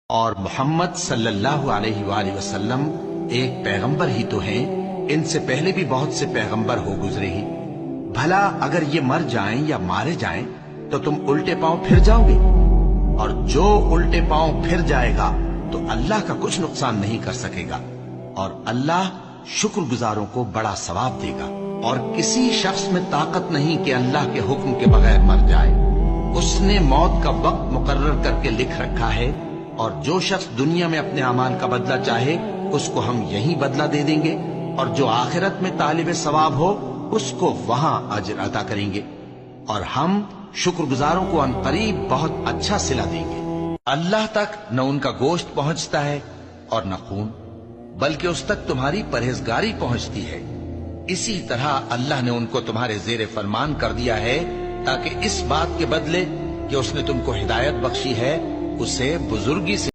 اور محمد صلی اللہ علیہ وآلہ وسلم ایک پیغمبر ہی تو ہیں، ان سے پہلے بھی بہت سے پیغمبر ہو گزرے ہی۔ بھلا اگر یہ مر جائیں یا مارے جائیں تو تم الٹے پاؤں پھر جاؤ گے، اور جو الٹے پاؤں پھر جائے گا تو اللہ کا کچھ نقصان نہیں کر سکے گا، اور اللہ شکر گزاروں کو بڑا ثواب دے گا۔ اور کسی شخص میں طاقت نہیں کہ اللہ کے حکم کے بغیر مر جائے، اس نے موت کا وقت مقرر کر کے لکھ رکھا ہے، اور جو شخص دنیا میں اپنے اعمال کا بدلہ چاہے اس کو ہم یہی بدلہ دے دیں گے، اور جو آخرت میں طالب ثواب ہو اس کو وہاں اجر عطا کریں گے، اور ہم شکر گزاروں کو ان قریب بہت اچھا صلہ دیں گے۔ اللہ تک نہ ان کا گوشت پہنچتا ہے اور نہ خون، بلکہ اس تک تمہاری پرہیزگاری پہنچتی ہے۔ اسی طرح اللہ نے ان کو تمہارے زیر فرمان کر دیا ہے، تاکہ اس بات کے بدلے کہ اس نے تم کو ہدایت بخشی ہے اسے بزرگی سے